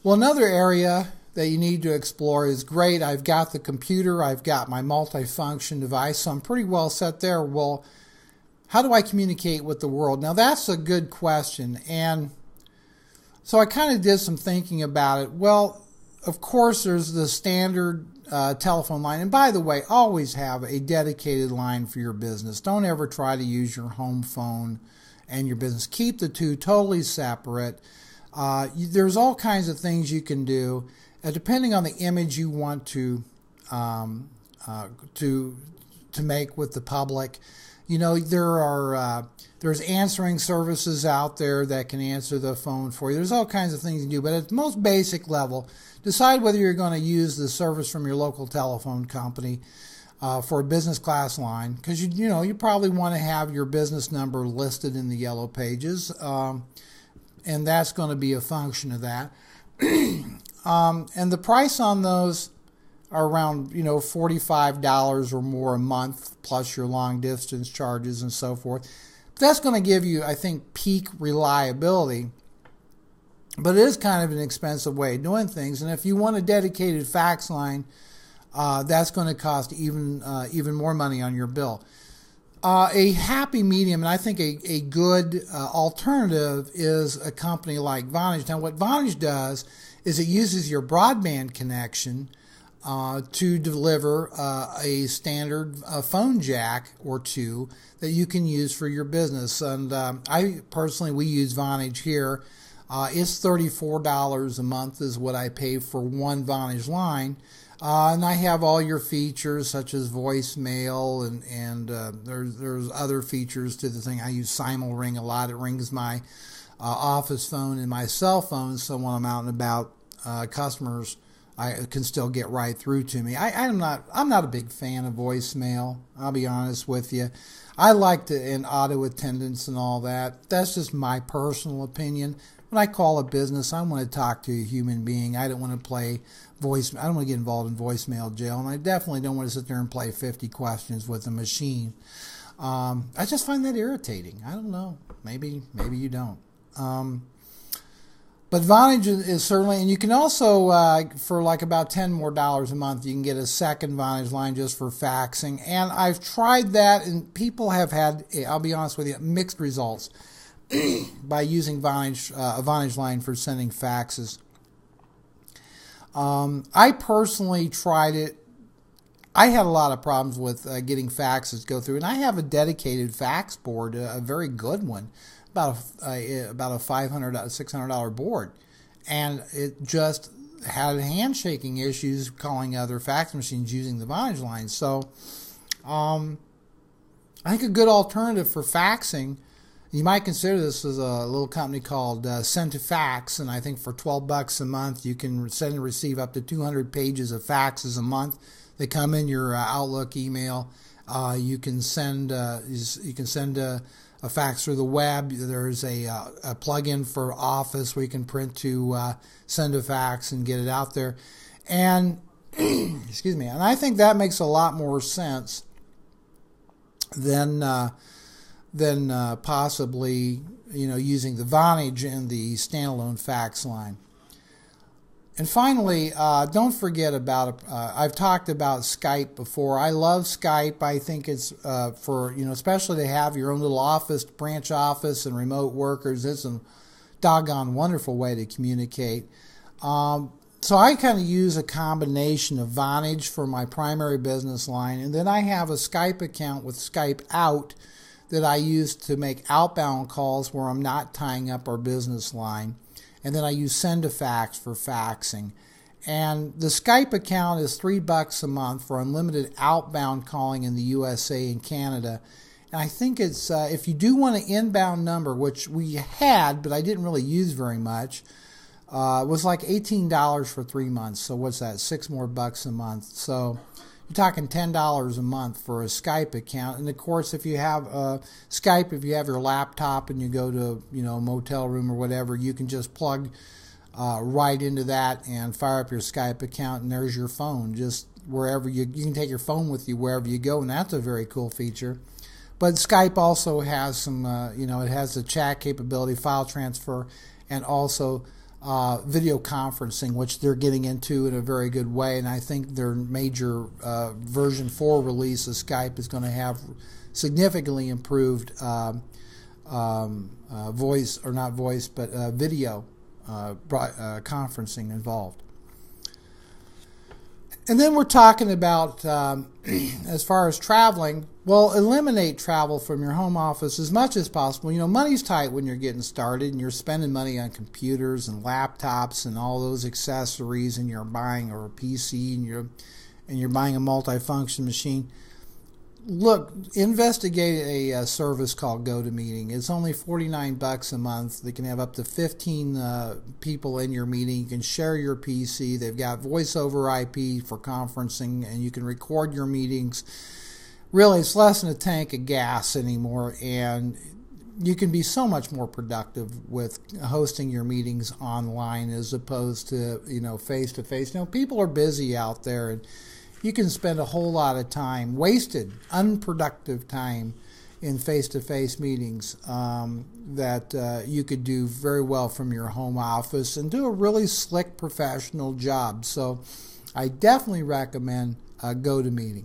Well, another area that you need to explore is great. I've got the computer, I've got my multifunction device, so I'm pretty well set there. Well, how do I communicate with the world? Now, that's a good question. And so I kind of did some thinking about it. Well, of course, there's the standard telephone line. And by the way, always have a dedicated line for your business. Don't ever try to use your home phone and your business. Keep the two totally separate. There's all kinds of things you can do, depending on the image you want to make with the public. You know, there's answering services out there that can answer the phone for you. There's all kinds of things you can do, but at the most basic level, decide whether you're going to use the service from your local telephone company for a business class line, because you probably want to have your business number listed in the yellow pages, and that's going to be a function of that. And the price on those are around $45 or more a month, plus your long distance charges and so forth. That's going to give you, I think, peak reliability, but it is kind of an expensive way of doing things. And if you want a dedicated fax line, that's going to cost even more money on your bill. A happy medium, and I think a good alternative, is a company like Vonage. Now, what Vonage does is it uses your broadband connection to deliver a standard phone jack or two that you can use for your business. And we use Vonage here. It's $34 a month is what I pay for one Vonage line. And I have all your features such as voicemail and there's other features to the thing. I use SimulRing a lot. It rings my office phone and my cell phone, so when I'm out and about, customers I can still get right through to me. I'm not a big fan of voicemail. I'll be honest with you. I like and auto attendance and all that. That's just my personal opinion. When I call a business, I want to talk to a human being. I don't want to play voicemail. I don't want to get involved in voicemail jail, and I definitely don't want to sit there and play 50 questions with a machine. I just find that irritating. I don't know. Maybe you don't. But Vonage is certainly, and you can also, for like about $10 more a month, you can get a second Vonage line just for faxing. And I've tried that, and people have had, I'll be honest with you, mixed results by using a Vonage line for sending faxes. I personally tried it. I had a lot of problems with getting faxes go through, and I have a dedicated fax board, a very good one, about a $500, $600 board, and it just had handshaking issues calling other fax machines using the Vonage line. So I think a good alternative for faxing, you might consider this as a little company called Send2Fax, and I think for $12 a month you can send and receive up to 200 pages of faxes a month. They come in your Outlook email. You can send a fax through the web. There's a plug-in for Office where you can print to send a fax and get it out there. And excuse me. And I think that makes a lot more sense than possibly using the Vonage and the standalone fax line. And finally, don't forget about, I've talked about Skype before. I love Skype. I think it's for, especially to have your own little office, branch office and remote workers. It's a doggone wonderful way to communicate. So I kind of use a combination of Vonage for my primary business line, and then I have a Skype account with Skype Out that I use to make outbound calls where I'm not tying up our business line. And then I use Send2Fax for faxing. And the Skype account is $3 a month for unlimited outbound calling in the USA and Canada. And I think it's, if you do want an inbound number, which we had, but I didn't really use very much, it was like $18 for 3 months. So what's that? $6 more a month. So you're talking $10 a month for a Skype account. And of course, if you have Skype, if you have your laptop and you go to a motel room or whatever, you can just plug right into that and fire up your Skype account, and there's your phone. Just wherever you can take your phone with you wherever you go, and that's a very cool feature. But Skype also has some, it has the chat capability, file transfer, and also video conferencing, which they're getting into in a very good way. And I think their major version 4 release of Skype is going to have significantly improved voice, or not voice, but video conferencing involved. And then we're talking about, as far as traveling, well, eliminate travel from your home office as much as possible. You know, money's tight when you're getting started and you're spending money on computers and laptops and all those accessories, and you're buying, or a PC, and you're buying a multifunction machine. Look, investigate a service called GoToMeeting. It's only $49 a month. They can have up to 15 people in your meeting. You can share your PC. They've got voice over IP for conferencing, and you can record your meetings. Really, it's less than a tank of gas anymore, and you can be so much more productive with hosting your meetings online as opposed to, face-to-face. People are busy out there, and you can spend a whole lot of time, wasted, unproductive time, in face-to-face meetings that you could do very well from your home office and do a really slick professional job. So I definitely recommend GoToMeeting.